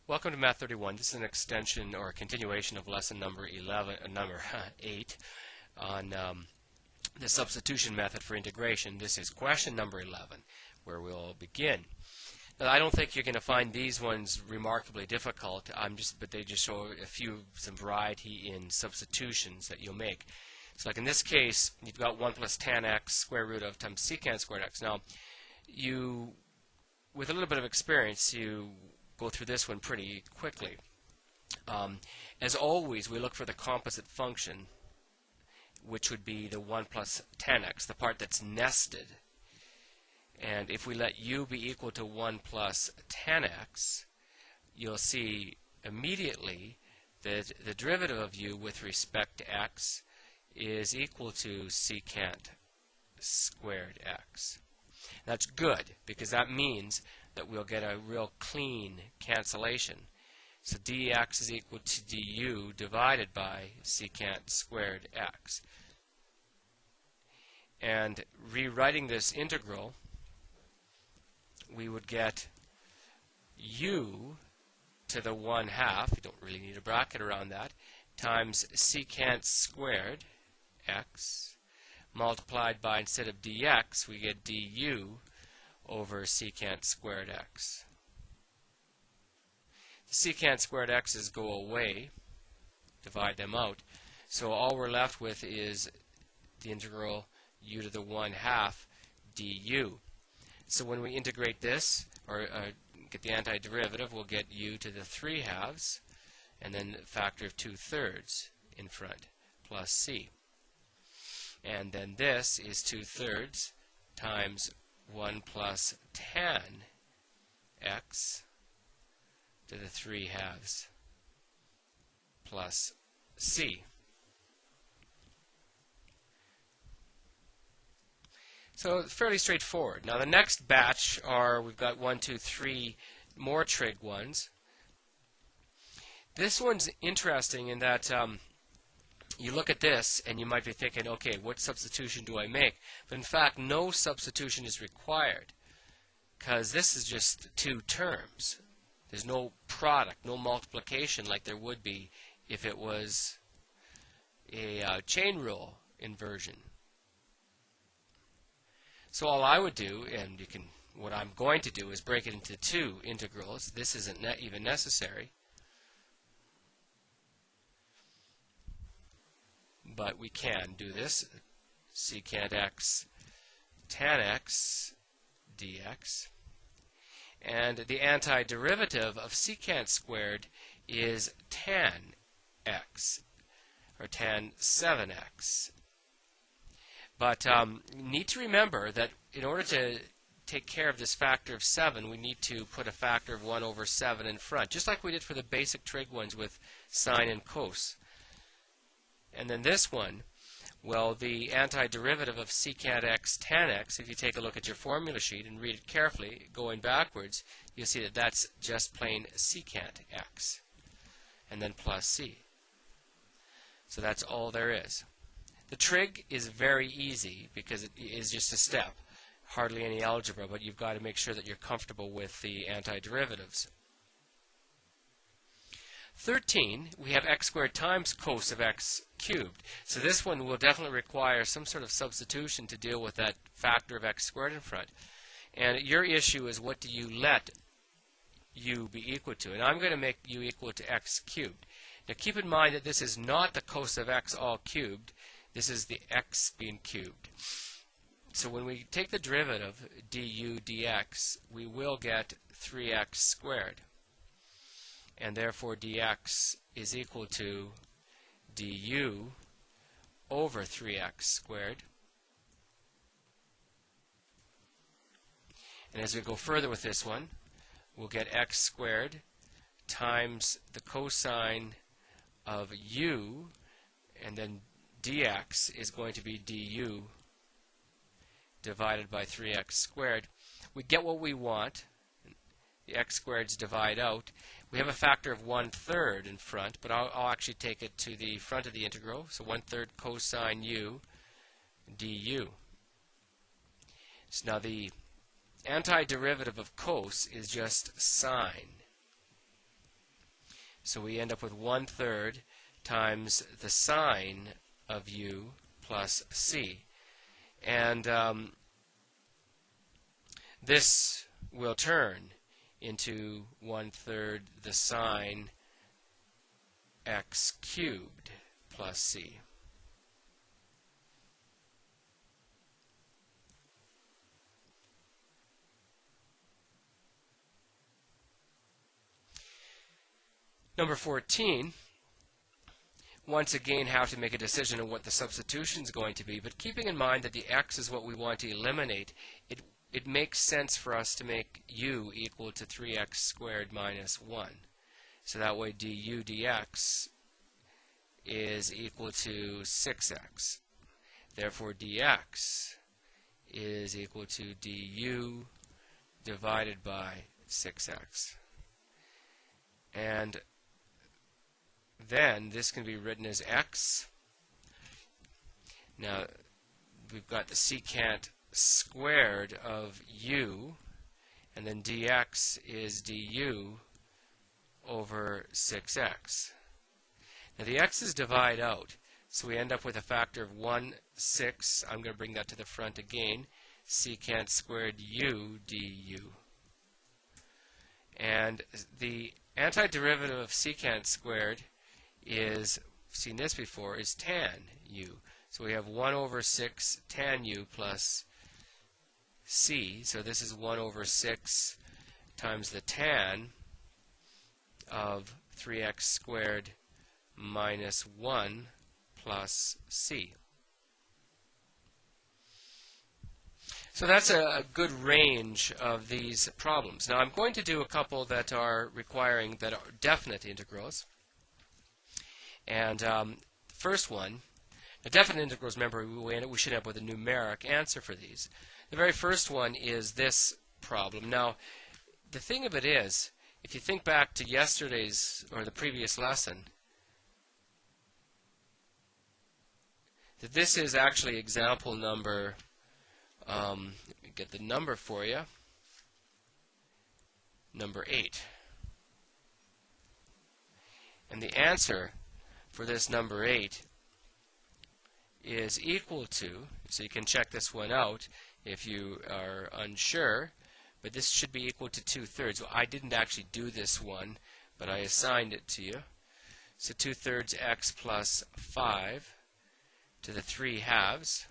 Welcome to Math 31. This is an extension or a continuation of lesson number 8 on the substitution method for integration. This is question number 11, where we'll begin. Now, I don't think you're going to find these ones remarkably difficult. But they just show some variety in substitutions that you'll make. So, like in this case, you've got 1 plus tan x square root of times secant squared x. Now, with a little bit of experience, you go through this one pretty quickly. As always, we look for the composite function, which would be the 1 plus tan x, the part that's nested. And if we let u be equal to 1 plus tan x, you'll see immediately that the derivative of u with respect to x is equal to secant squared x. That's good, because that means that we'll get a real clean cancellation. So dx is equal to du divided by secant squared x. And rewriting this integral, we would get u to the 1/2, you don't really need a bracket around that, times secant squared x multiplied by, instead of dx, we get du over secant squared x. The secant squared x's go away, divide them out, so all we're left with is the integral u to the 1/2 du. So when we integrate this, or get the antiderivative, we'll get u to the 3/2, and then a factor of 2/3 in front, plus c. And then this is 2/3 times 1 plus tan x to the 3/2 plus c. So fairly straightforward. Now the next batch we've got 1, 2, 3 more trig ones. This one's interesting in that you look at this and you might be thinking, okay, what substitution do I make? But in fact, no substitution is required, because this is just two terms. There's no product, no multiplication like there would be if it was a chain rule inversion. So all I would do, and what I'm going to do, is break it into two integrals. This isn't even necessary. But we can do this. Secant x tan x dx. And the antiderivative of secant squared is tan x, or tan 7x. But you need to remember that in order to take care of this factor of 7, we need to put a factor of 1 over 7 in front, just like we did for the basic trig ones with sine and cos. And then this one, well, the antiderivative of secant x tan x, if you take a look at your formula sheet and read it carefully, going backwards, you'll see that that's just plain secant x, and then plus c. So that's all there is. The trig is very easy because it is just a step, hardly any algebra, but you've got to make sure that you're comfortable with the antiderivatives. 13, we have x squared times cos of x cubed. So this one will definitely require some sort of substitution to deal with that factor of x squared in front. And your issue is, what do you let u be equal to? And I'm going to make u equal to x cubed. Now keep in mind that this is not the cos of x all cubed. This is the x being cubed. So when we take the derivative, du dx, we will get 3x squared. And therefore dx is equal to du over 3x squared. And as we go further with this one, we'll get x squared times the cosine of u, and then dx is going to be du divided by 3x squared. We get what we want. The x squareds divide out. We have a factor of 1/3 in front, but I'll actually take it to the front of the integral. So 1/3 cosine u du. So now the antiderivative of cos is just sine. So we end up with 1/3 times the sine of u plus c. And this will turn into 1/3 the sine x cubed plus c. Number 14, once again have to make a decision on what the substitution is going to be, but keeping in mind that the x is what we want to eliminate, it makes sense for us to make u equal to 3x squared minus 1. So that way du dx is equal to 6x. Therefore dx is equal to du divided by 6x. And then this can be written as x. Now we've got the secant squared of u, and then dx is du over 6x. Now the x's divide out, so we end up with a factor of 1/6. I'm going to bring that to the front again. Secant squared u du. And the antiderivative of secant squared is, seen this before, is tan u. So we have 1/6 tan u plus c. So this is 1/6 times the tan of 3x squared minus 1 plus c. So that's a good range of these problems. Now I'm going to do a couple that are definite integrals. And first one, the definite integrals, remember, we should end up with a numeric answer for these. The very first one is this problem. Now, the thing of it is, if you think back to yesterday's or the previous lesson, that this is actually example number, let me get the number for you, number 8. And the answer for this number 8 is equal to, so you can check this one out if you are unsure, but this should be equal to 2/3. Well, I didn't actually do this one, but I assigned it to you. So 2/3 x plus 5 to the 3/2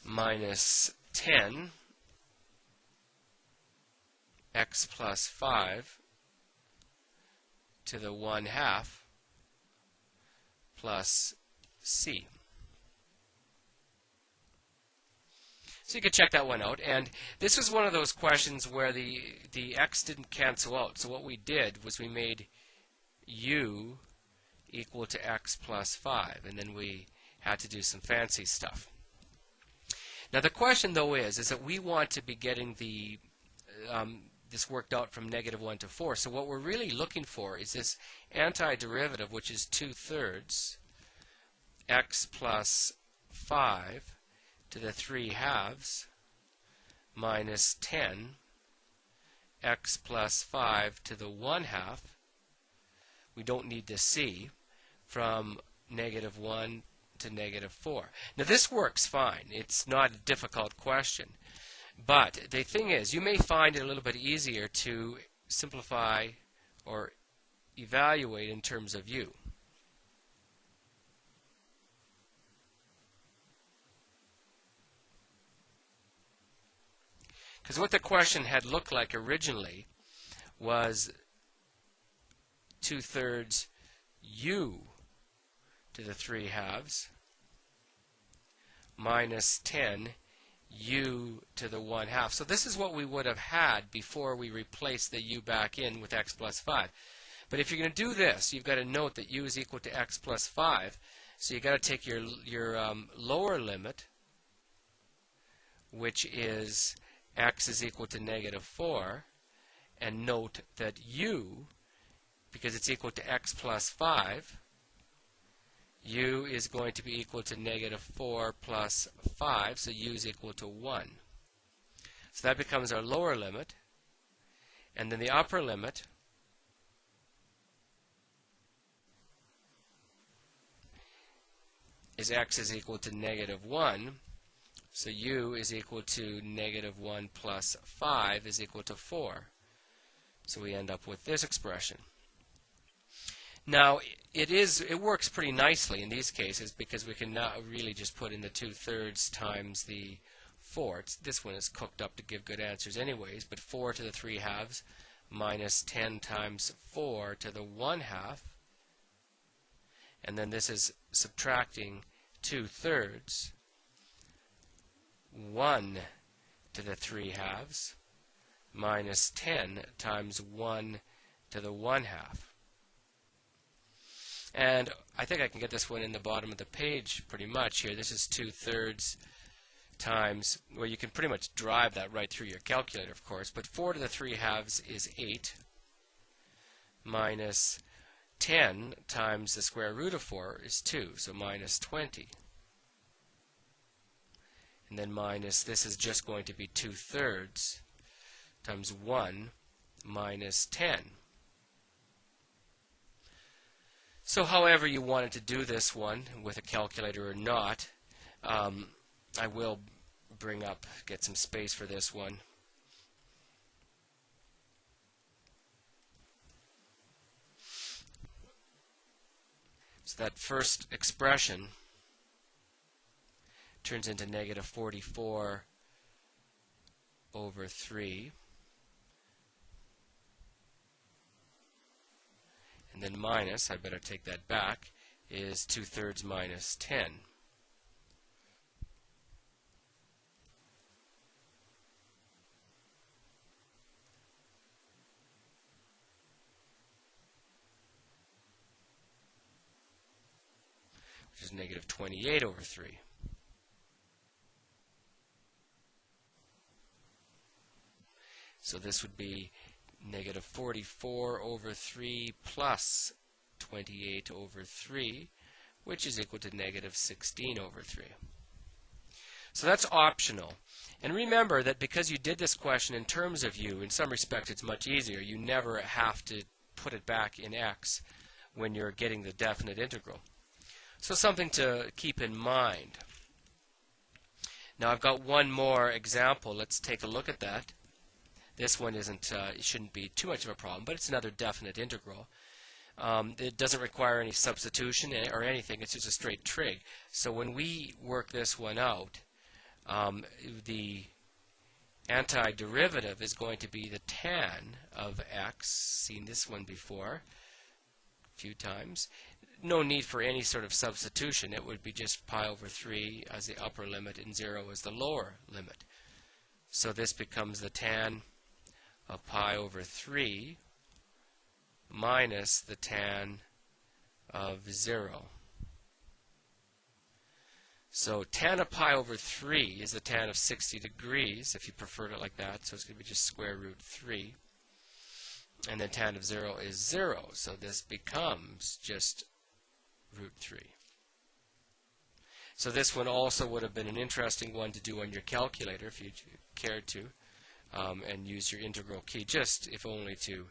minus 10 x plus 5 to the 1/2 plus c. So you can check that one out. And this was one of those questions where the x didn't cancel out. So what we did was we made u equal to x plus 5. And then we had to do some fancy stuff. Now the question, though, is that we want to be getting the this worked out from -1 to 4. So what we're really looking for is this antiderivative, which is 2/3 x plus 5 to the 3/2 minus 10 x plus 5 to the 1/2. We don't need the c, from -1 to -4. Now this works fine. It's not a difficult question. But the thing is, you may find it a little bit easier to simplify or evaluate in terms of u. Because what the question had looked like originally was 2/3 u to the 3/2 minus 10 u to the 1/2. So this is what we would have had before we replaced the u back in with x plus 5. But if you're going to do this, you've got to note that u is equal to x plus 5. So you've got to take your lower limit, which is x is equal to -4, and note that u, because it's equal to x plus 5, u is going to be equal to -4 plus 5, so u is equal to 1. So that becomes our lower limit. And then the upper limit is x is equal to -1. So u is equal to -1 plus 5 is equal to 4. So we end up with this expression. Now, it works pretty nicely in these cases because we can now really just put in the 2/3 times the 4. This one is cooked up to give good answers anyways, but 4 to the 3/2 minus 10 times 4 to the 1/2. And then this is subtracting 2/3, 1 to the 3/2 minus 10 times 1 to the 1/2. And I think I can get this one in the bottom of the page pretty much here. This is 2/3 times, well, you can pretty much drive that right through your calculator, of course, but 4 to the 3/2 is 8 minus 10 times the square root of 4 is 2, so minus 20. And then minus, this is just going to be 2/3 times 1 minus 10. So however you wanted to do this one, with a calculator or not, I will get some space for this one. So that first expression turns into -44 over 3. And then minus, I better take that back, is 2/3 minus 10. Which is -28 over 3. So this would be -44 over 3 plus 28 over 3, which is equal to -16 over 3. So that's optional. And remember that because you did this question in terms of u, in some respects it's much easier. You never have to put it back in x when you're getting the definite integral. So something to keep in mind. Now I've got one more example. Let's take a look at that. This one it shouldn't be too much of a problem, but it's another definite integral. It doesn't require any substitution or anything. It's just a straight trig. So when we work this one out, the antiderivative is going to be the tan of x. Seen this one before a few times. No need for any sort of substitution. It would be just pi over 3 as the upper limit and 0 as the lower limit. So this becomes the tan of pi over 3 minus the tan of 0. So tan of pi over 3 is the tan of 60 degrees, if you preferred it like that. So it's going to be just square root 3. And then tan of 0 is 0. So this becomes just root 3. So this one also would have been an interesting one to do on your calculator if you cared to, and use your integral key, just if only to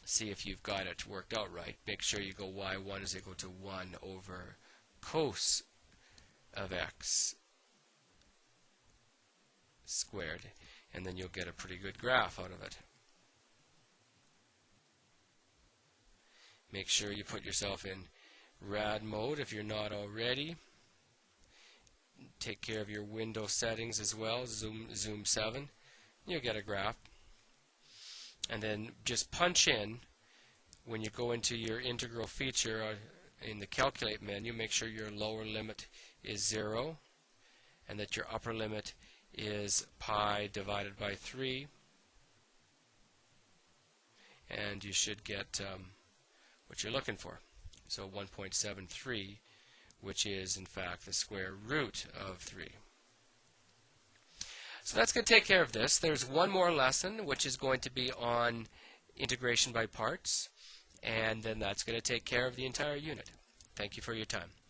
see if you've got it worked out right. Make sure you go y1 is equal to 1 over cos of x squared, and then you'll get a pretty good graph out of it. Make sure you put yourself in rad mode if you're not already. Take care of your window settings as well, zoom 7. You'll get a graph. And then just punch in, when you go into your integral feature in the calculate menu, make sure your lower limit is 0 and that your upper limit is pi divided by 3. And you should get what you're looking for. So 1.73, which is in fact the square root of 3. So that's going to take care of this. There's one more lesson, which is going to be on integration by parts, and then that's going to take care of the entire unit. Thank you for your time.